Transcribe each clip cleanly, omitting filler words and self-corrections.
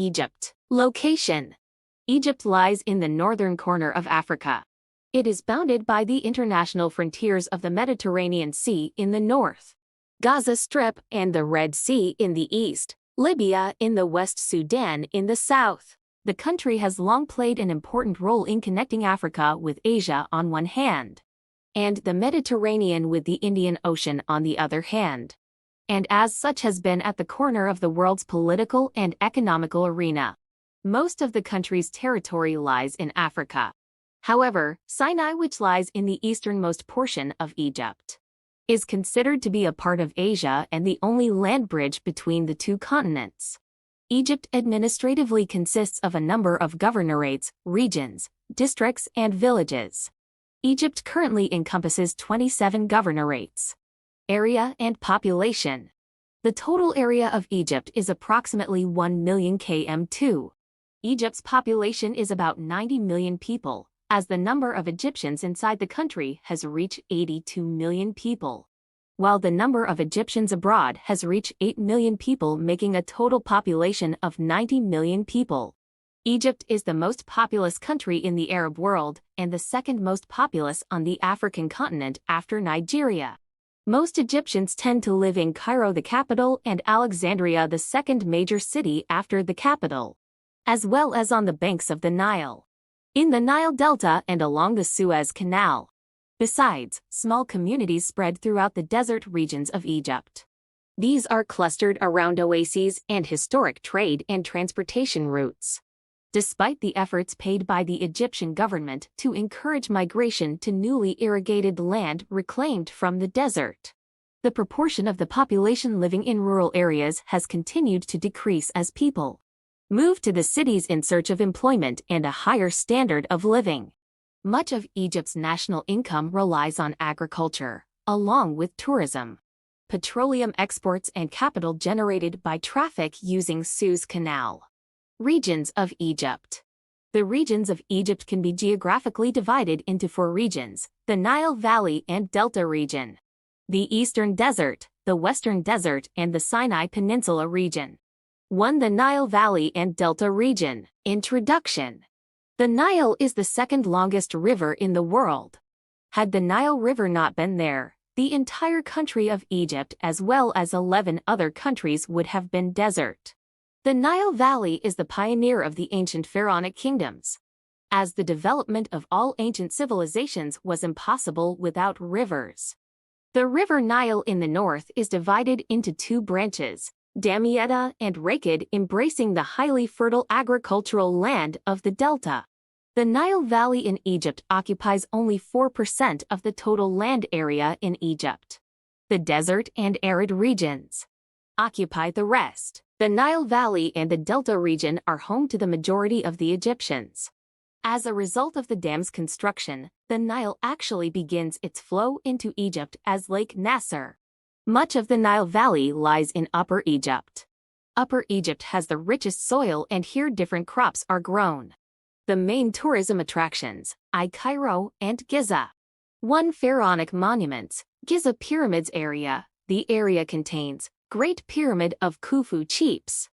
Egypt. Location: Egypt lies in the northern corner of Africa. It is bounded by the international frontiers of the Mediterranean Sea in the north, Gaza Strip and the Red Sea in the east, Libya in the west, Sudan in the south. The country has long played an important role in connecting Africa with Asia on one hand, and the Mediterranean with the Indian Ocean on the other hand, and as such has been at the corner of the world's political and economical arena. Most of the country's territory lies in Africa. However, Sinai, which lies in the easternmost portion of Egypt, is considered to be a part of Asia and the only land bridge between the two continents. Egypt administratively consists of a number of governorates, regions, districts, and villages. Egypt currently encompasses 27 governorates. Area and population: the total area of Egypt is approximately 1 million km². Egypt's population is about 90 million people, as the number of Egyptians inside the country has reached 82 million people, while the number of Egyptians abroad has reached 8 million people, making a total population of 90 million people. Egypt is the most populous country in the Arab world and the second most populous on the African continent after Nigeria. Most Egyptians tend to live in Cairo, the capital, and Alexandria, the second major city after the capital, as well as on the banks of the Nile, in the Nile Delta and along the Suez Canal. Besides, small communities spread throughout the desert regions of Egypt. These are clustered around oases and historic trade and transportation routes. Despite the efforts paid by the Egyptian government to encourage migration to newly irrigated land reclaimed from the desert, the proportion of the population living in rural areas has continued to decrease as people move to the cities in search of employment and a higher standard of living. Much of Egypt's national income relies on agriculture, along with tourism, petroleum exports, and capital generated by traffic using Suez Canal. Regions of Egypt: the regions of Egypt can be geographically divided into 4 regions: the Nile Valley and Delta region, the Eastern Desert, the Western Desert, and the Sinai Peninsula region. 1. The Nile Valley and Delta region. Introduction: the Nile is the second longest river in the world. Had the Nile River not been there, the entire country of Egypt as well as 11 other countries would have been desert. The Nile Valley is the pioneer of the ancient Pharaonic kingdoms, as the development of all ancient civilizations was impossible without rivers. The river Nile in the north is divided into 2 branches, Damietta and Raked, embracing the highly fertile agricultural land of the delta. The Nile Valley in Egypt occupies only 4% of the total land area in Egypt. The desert and arid regions occupy the rest. The Nile Valley and the Delta region are home to the majority of the Egyptians. As a result of the dam's construction, the Nile actually begins its flow into Egypt as Lake Nasser. Much of the Nile Valley lies in Upper Egypt. Upper Egypt has the richest soil, and here different crops are grown. The main tourism attractions: Cairo and Giza. 1. Pharaonic monuments: Giza Pyramids Area. The area contains Great Pyramid of Khufu, Cheops.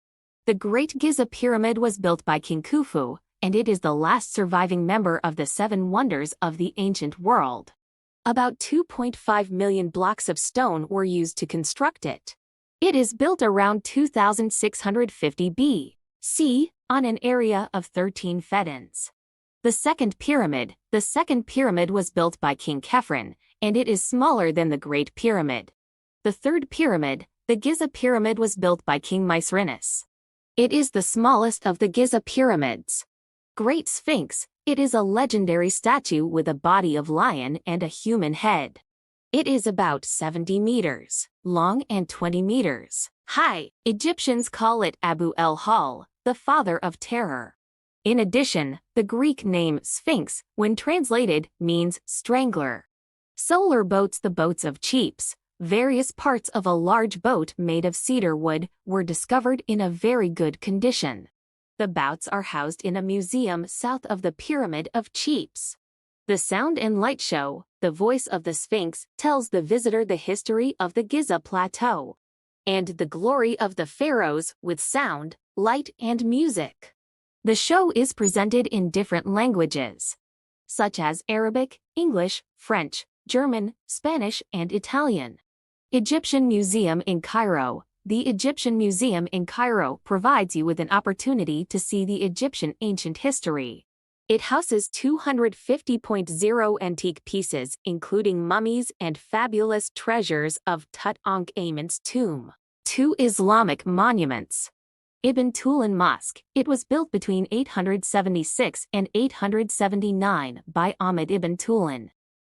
The Great Giza Pyramid was built by King Khufu, and it is the last surviving member of the 7 wonders of the ancient world. About 2.5 million blocks of stone were used to construct it. It is built around 2650 B.C. on an area of 13 fedans. The Second Pyramid. The Second Pyramid was built by King Kephren, and it is smaller than the Great Pyramid. The Third Pyramid. The Giza Pyramid was built by King Mycerinus. It is the smallest of the Giza Pyramids. Great Sphinx. It is a legendary statue with a body of lion and a human head. It is about 70 meters long and 20 meters high. Egyptians call it Abu El-Hol, the father of terror. In addition, the Greek name Sphinx, when translated, means strangler. Solar boats. The boats of Cheops, various parts of a large boat made of cedar wood, were discovered in a very good condition. The boats are housed in a museum south of the Pyramid of Cheops. The Sound and Light Show. The voice of the Sphinx tells the visitor the history of the Giza Plateau and the glory of the pharaohs with sound, light and music. The show is presented in different languages, such as Arabic, English, French, German, Spanish, and Italian. Egyptian Museum in Cairo. The Egyptian Museum in Cairo provides you with an opportunity to see the Egyptian ancient history. It houses 250.0 antique pieces, including mummies and fabulous treasures of Tutankhamun's tomb. 2 Islamic monuments. Ibn Tulun Mosque. It was built between 876 and 879 by Ahmed ibn Tulun.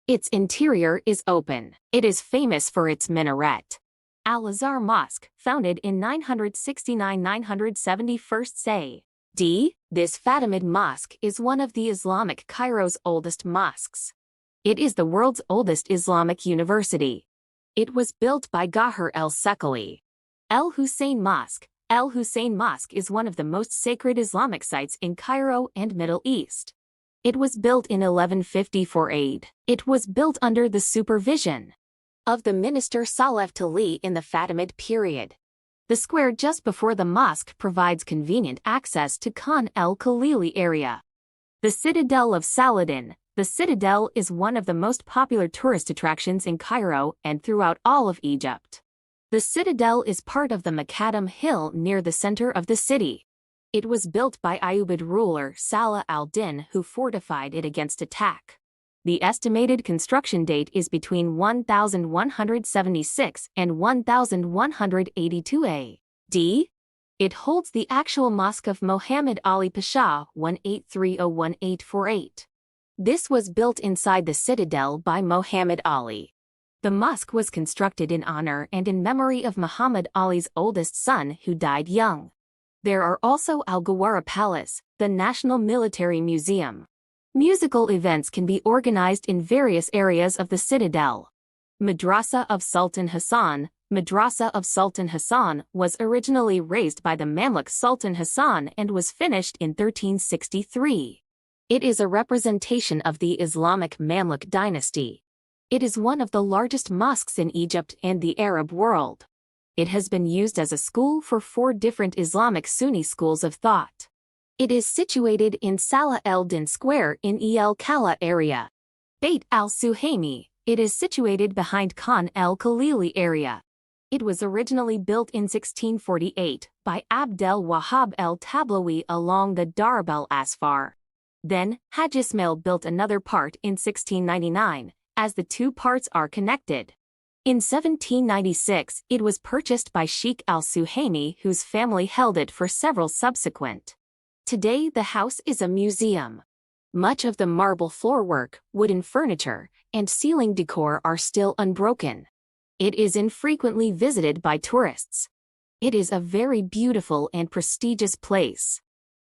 Its interior is open. It is famous for its minaret. Al-Azhar Mosque, founded in 969–971 AD. This Fatimid Mosque is one of the Islamic Cairo's oldest mosques. It is the world's oldest Islamic university. It was built by Ghahr el-Sekali. El-Hussein Mosque. El-Hussein Mosque is one of the most sacred Islamic sites in Cairo and Middle East. It was built in 1154 AD. It was built under the supervision of the minister Saleh Tali in the Fatimid period. The square just before the mosque provides convenient access to Khan el-Khalili area. The Citadel of Saladin. The citadel is one of the most popular tourist attractions in Cairo and throughout all of Egypt. The citadel is part of the Macadam Hill near the center of the city. It was built by Ayyubid ruler Salah al-Din, who fortified it against attack. The estimated construction date is between 1176 and 1182 AD. It holds the actual Mosque of Muhammad Ali Pasha 1830–1848. This was built inside the citadel by Muhammad Ali. The mosque was constructed in honor and in memory of Muhammad Ali's oldest son who died young. There are also Al-Gawara Palace, the National Military Museum. Musical events can be organized in various areas of the citadel. Madrasa of Sultan Hassan. Madrasa of Sultan Hassan was originally raised by the Mamluk Sultan Hassan and was finished in 1363. It is a representation of the Islamic Mamluk dynasty. It is one of the largest mosques in Egypt and the Arab world. It has been used as a school for 4 different Islamic Sunni schools of thought. It is situated in Salah el-Din Square in El-Kala area. Beit Al-Suhaymi. It is situated behind Khan el-Khalili area. It was originally built in 1648 by Abdel Wahab el-Tablawi along the Darb el-Asfar. Then, Hajj Ismail built another part in 1699, as the 2 parts are connected. In 1796, it was purchased by Sheikh Al-Suhaymi, whose family held it for several subsequent. Today the house is a museum. Much of the marble floorwork, wooden furniture, and ceiling decor are still unbroken. It is infrequently visited by tourists. It is a very beautiful and prestigious place.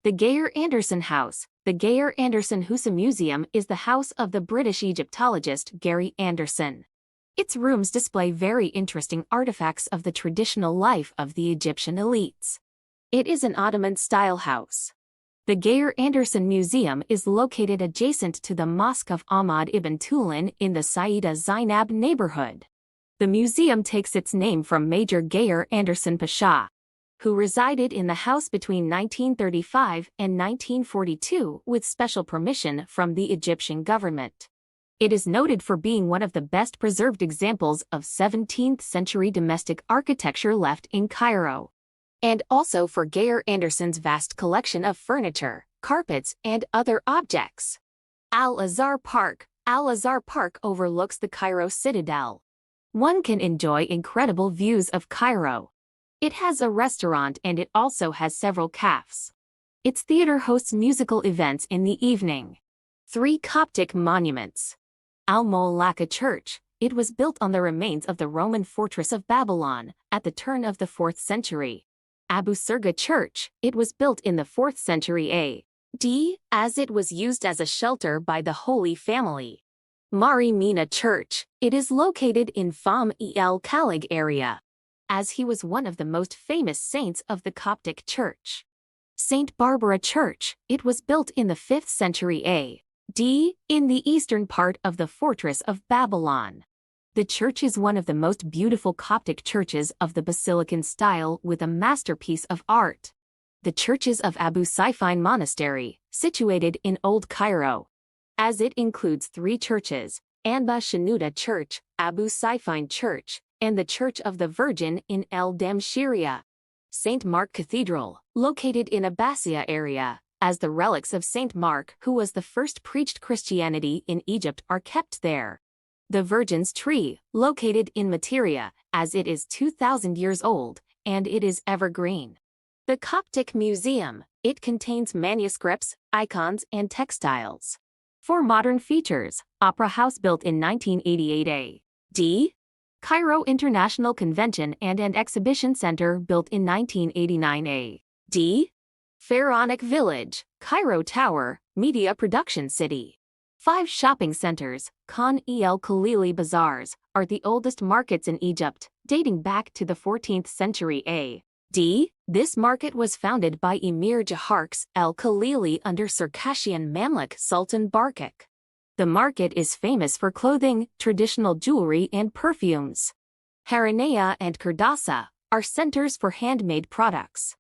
The Geyer Anderson House. The Geyer Anderson House Museum is the house of the British Egyptologist Gary Anderson. Its rooms display very interesting artifacts of the traditional life of the Egyptian elites. It is an Ottoman-style house. The Geyer Anderson Museum is located adjacent to the Mosque of Ahmad ibn Tulun in the Sayyida Zainab neighborhood. The museum takes its name from Major Geyer Anderson Pasha, who resided in the house between 1935 and 1942 with special permission from the Egyptian government. It is noted for being one of the best preserved examples of 17th-century domestic architecture left in Cairo, and also for Geyer Anderson's vast collection of furniture, carpets, and other objects. Al-Azhar Park. Al-Azhar Park overlooks the Cairo Citadel. One can enjoy incredible views of Cairo. It has a restaurant and it also has several cafes. Its theater hosts musical events in the evening. 3 Coptic monuments. Al-Mu'allaka Church. It was built on the remains of the Roman fortress of Babylon at the turn of the 4th century. Abu Sirga Church. It was built in the 4th century AD, as it was used as a shelter by the Holy Family. Mari Mina Church. It is located in Fam el-Khalig area, as he was one of the most famous saints of the Coptic Church. St. Barbara Church. It was built in the 5th century AD, in the eastern part of the fortress of Babylon. The church is one of the most beautiful Coptic churches of the Basilican style with a masterpiece of art. the churches of Abu El-Hol Monastery, situated in Old Cairo. As it includes 3 churches, Anba Shenouda Church, Abu El-Hol Church, and the Church of the Virgin in El-Damshiria. St. Mark Cathedral, located in Abbasiya area, as the relics of St. Mark, who was the first preached Christianity in Egypt, are kept there. The Virgin's Tree, located in Materia, as it is 2,000 years old, and it is evergreen. The Coptic Museum, it contains manuscripts, icons, and textiles. For modern features, Opera House built in 1988 A.D. Cairo International Convention and Exhibition Center built in 1989 A.D. Pharaonic Village, Cairo Tower, Media Production City. 5 shopping centers, Khan El Khalili Bazaars, are the oldest markets in Egypt, dating back to the 14th century A.D. This market was founded by Emir Jaharks El Khalili under Circassian Mamluk Sultan Barkik. The market is famous for clothing, traditional jewelry, and perfumes. Haranea and Kurdasa are centers for handmade products.